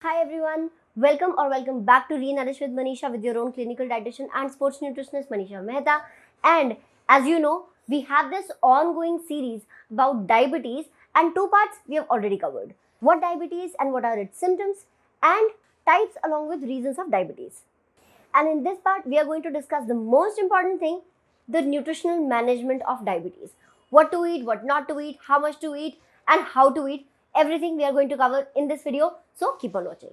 Hi everyone, welcome back to Re-Nourish with Manisha with your own clinical dietitian and sports nutritionist Manisha Mehta. And as you know, we have this ongoing series about diabetes, and two parts we have already covered. What diabetes and what are its symptoms, and types along with reasons of diabetes. And in this part, we are going to discuss the most important thing, the nutritional management of diabetes. What to eat, what not to eat, how much to eat, and how to eat. Everything we are going to cover in this video. So keep on watching.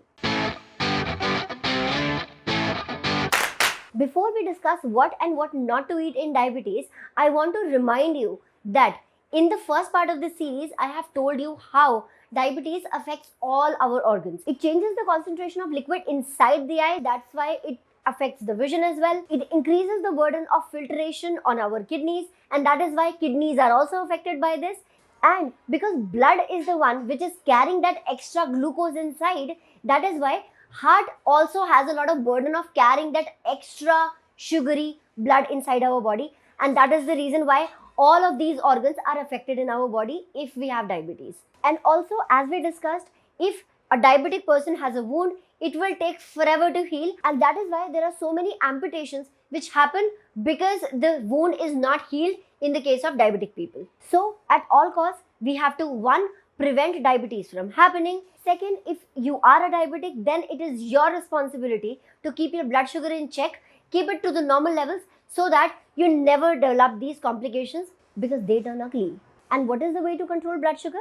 Before we discuss what and what not to eat in diabetes, I want to remind you that in the first part of this series, I have told you how diabetes affects all our organs. It changes the concentration of liquid inside the eye. That's why it affects the vision as well. It increases the burden of filtration on our kidneys, and that is why kidneys are also affected by this. And because blood is the one which is carrying that extra glucose inside, that is why heart also has a lot of burden of carrying that extra sugary blood inside our body, and that is the reason why all of these organs are affected in our body if we have diabetes. And also, as we discussed, if a diabetic person has a wound, it will take forever to heal, and that is why there are so many amputations which happen because the wound is not healed in the case of diabetic people. So at all costs, we have to, one, prevent diabetes from happening. Second, if you are a diabetic, then it is your responsibility to keep your blood sugar in check, keep it to the normal levels so that you never develop these complications because they turn ugly. And what is the way to control blood sugar?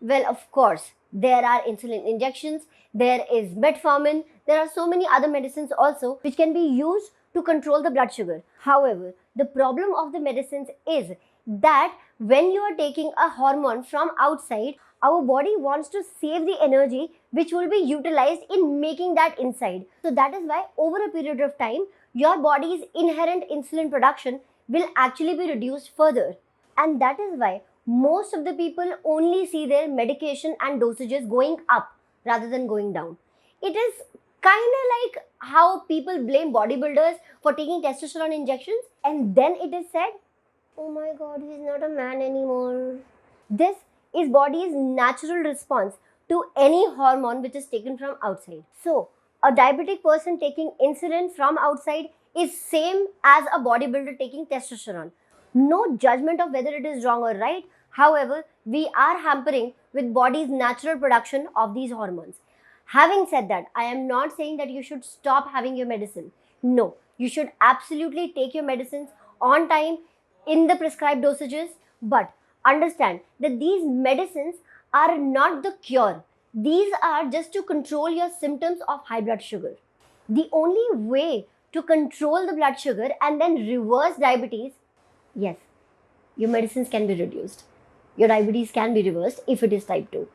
Well, of course, there are insulin injections, there is metformin, there are so many other medicines also which can be used to control the blood sugar. However, the problem of the medicines is that when you are taking a hormone from outside, our body wants to save the energy which will be utilized in making that inside. So that is why over a period of time, your body's inherent insulin production will actually be reduced further. And that is why most of the people only see their medication and dosages going up rather than going down. It is kind of like how people blame bodybuilders for taking testosterone injections, and then it is said, oh my god, he's not a man anymore. This is body's natural response to any hormone which is taken from outside. So a diabetic person taking insulin from outside is same as a bodybuilder taking testosterone. No judgment of whether it is wrong or right. However, we are hampering with body's natural production of these hormones. Having said that, I am not saying that you should stop having your medicine. No, you should absolutely take your medicines on time in the prescribed dosages, but understand that these medicines are not the cure. These are just to control your symptoms of high blood sugar. The only way to control the blood sugar and then reverse diabetes, yes, your medicines can be reduced. Your diabetes can be reversed if it is type 2.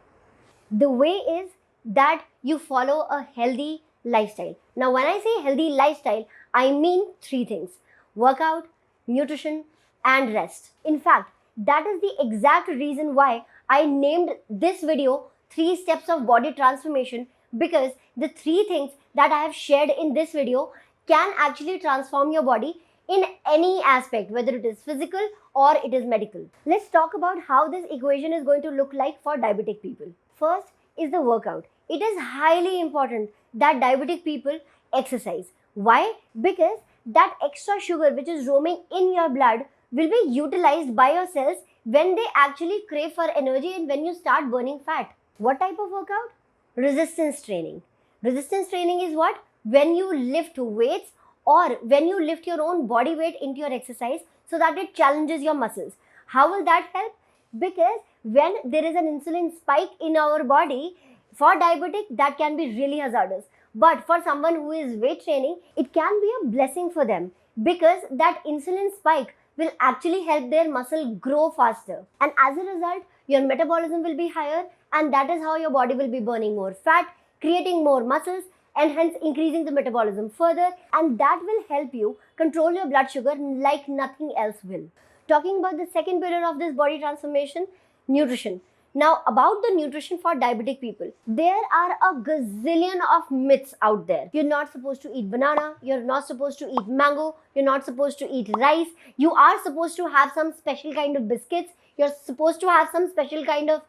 The way is that you follow a healthy lifestyle. Now, when I say healthy lifestyle, I mean three things: workout, nutrition, and rest. In fact, that is the exact reason why I named this video 3 steps of body transformation, because the three things that I have shared in this video can actually transform your body in any aspect, whether it is physical or it is medical. Let's talk about how this equation is going to look like for diabetic people. First is the workout. It is highly important that diabetic people exercise. Why? Because that extra sugar which is roaming in your blood will be utilized by your cells when they actually crave for energy and when you start burning fat. What type of workout? Resistance training. Resistance training is what? When you lift weights or when you lift your own body weight into your exercise so that it challenges your muscles. How will that help? Because when there is an insulin spike in our body, for diabetic, that can be really hazardous. But for someone who is weight training, it can be a blessing for them because that insulin spike will actually help their muscle grow faster. And as a result, your metabolism will be higher, and that is how your body will be burning more fat, creating more muscles, and hence increasing the metabolism further, and that will help you control your blood sugar like nothing else will. Talking about the second pillar of this body transformation, nutrition. Now, about the nutrition for diabetic people, there are a gazillion of myths out there. You're not supposed to eat banana, you're not supposed to eat mango, you're not supposed to eat rice, you are supposed to have some special kind of biscuits, you're supposed to have some special kind of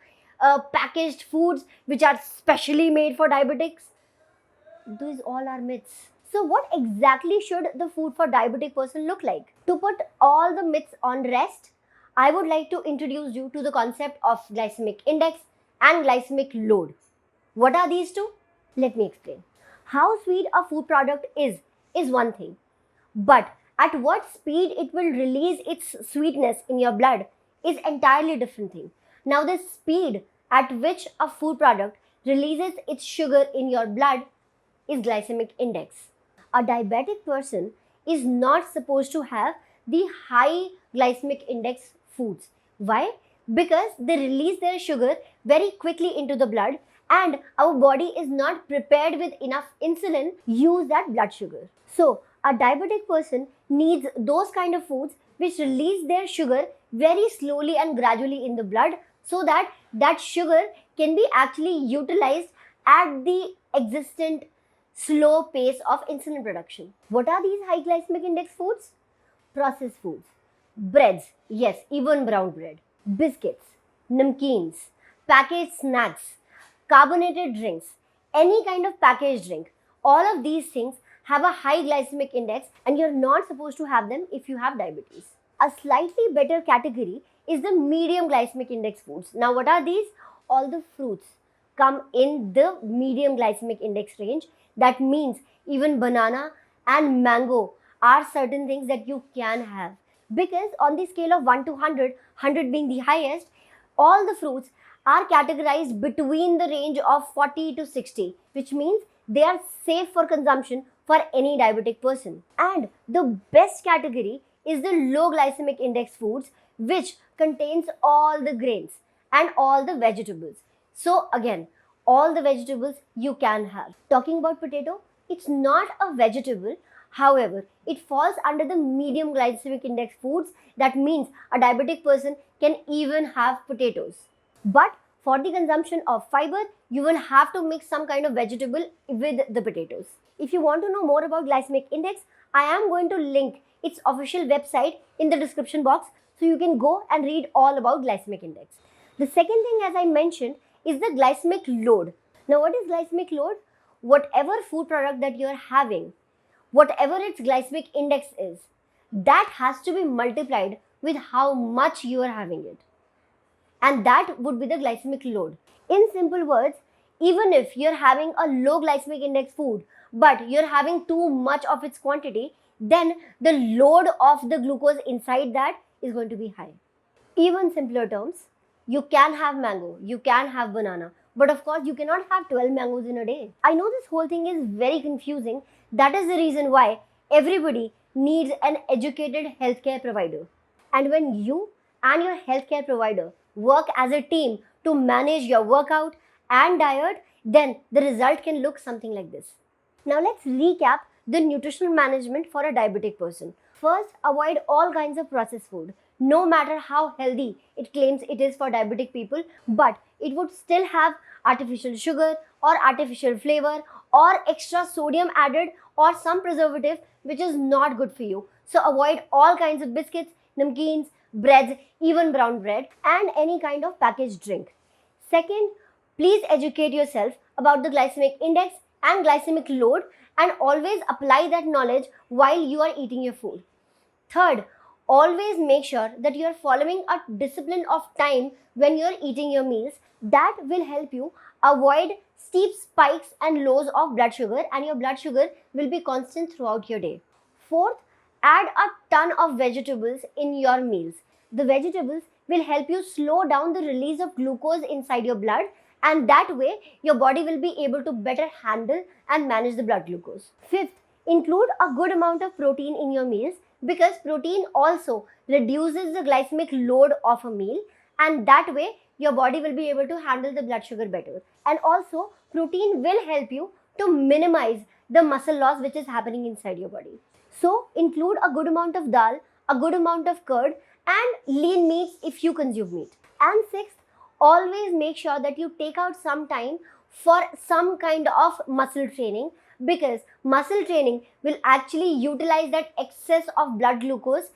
packaged foods which are specially made for diabetics. These all are myths. So what exactly should the food for diabetic person look like? To put all the myths on rest, I would like to introduce you to the concept of glycemic index and glycemic load. What are these two? Let me explain. How sweet a food product is one thing, but at what speed it will release its sweetness in your blood is entirely different thing. Now the speed at which a food product releases its sugar in your blood is glycemic index. A diabetic person is not supposed to have the high glycemic index foods. Why? Because they release their sugar very quickly into the blood, and our body is not prepared with enough insulin to use that blood sugar. So a diabetic person needs those kind of foods which release their sugar very slowly and gradually in the blood, so that that sugar can be actually utilized at the existent slow pace of insulin production. What are these high glycemic index foods? Processed foods, breads, yes, even brown bread, biscuits, namkeens, packaged snacks, carbonated drinks, any kind of packaged drink. All of these things have a high glycemic index, and you're not supposed to have them if you have diabetes. A slightly better category is the medium glycemic index foods. Now what are these? All the fruits come in the medium glycemic index range. That means even banana and mango are certain things that you can have, because on the scale of 1 to 100, 100 being the highest, all the fruits are categorized between the range of 40 to 60, which means they are safe for consumption for any diabetic person. And the best category is the low glycemic index foods, which contains all the grains and all the vegetables. So again, all the vegetables you can have. Talking about potato, it's not a vegetable. However, it falls under the medium glycemic index foods. That means a diabetic person can even have potatoes. But for the consumption of fiber, you will have to mix some kind of vegetable with the potatoes. If you want to know more about glycemic index, I am going to link its official website in the description box, so you can go and read all about glycemic index. The second thing, as I mentioned, is the glycemic load. Now what is glycemic load? Whatever food product that you are having, whatever its glycemic index is, that has to be multiplied with how much you are having it. And that would be the glycemic load. In simple words, even if you're having a low glycemic index food, but you're having too much of its quantity, then the load of the glucose inside that is going to be high. Even simpler terms, you can have mango, you can have banana, but of course you cannot have 12 mangoes in a day. I know this whole thing is very confusing. That is the reason why everybody needs an educated healthcare provider. And when you and your healthcare provider work as a team to manage your workout and diet, then the result can look something like this. Now let's recap the nutritional management for a diabetic person. First, avoid all kinds of processed food. No matter how healthy it claims it is for diabetic people, but it would still have artificial sugar or artificial flavor or extra sodium added or some preservative which is not good for you. So avoid all kinds of biscuits, namkeens, breads, even brown bread, and any kind of packaged drink. Second, please educate yourself about the glycemic index and glycemic load, and always apply that knowledge while you are eating your food. Third, always make sure that you are following a discipline of time when you are eating your meals. That will help you avoid steep spikes and lows of blood sugar, and your blood sugar will be constant throughout your day. Fourth, add a ton of vegetables in your meals. The vegetables will help you slow down the release of glucose inside your blood, and that way your body will be able to better handle and manage the blood glucose. Fifth, include a good amount of protein in your meals, because protein also reduces the glycemic load of a meal, and that way your body will be able to handle the blood sugar better. And also protein will help you to minimize the muscle loss which is happening inside your body. So include a good amount of dal, a good amount of curd, and lean meats if you consume meat. And sixth, always make sure that you take out some time for some kind of muscle training, because muscle training will actually utilize that excess of blood glucose.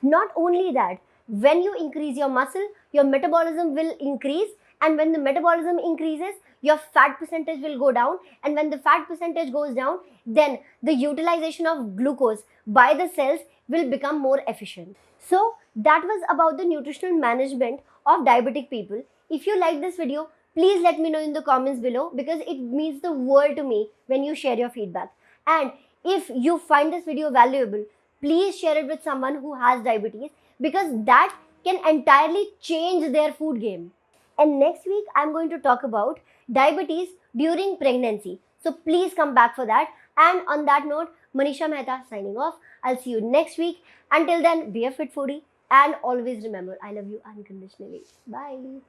Not only that, when you increase your muscle, your metabolism will increase, And when the metabolism increases, your fat percentage will go down. And when the fat percentage goes down, then the utilization of glucose by the cells will become more efficient. So that was about the nutritional management of diabetic people. If you like this video, please let me know in the comments below, because it means the world to me when you share your feedback. And if you find this video valuable, please share it with someone who has diabetes, because that can entirely change their food game. And next week, I'm going to talk about diabetes during pregnancy. So please come back for that. And on that note, Manisha Mehta signing off. I'll see you next week. Until then, be a fit foodie. And always remember, I love you unconditionally. Bye.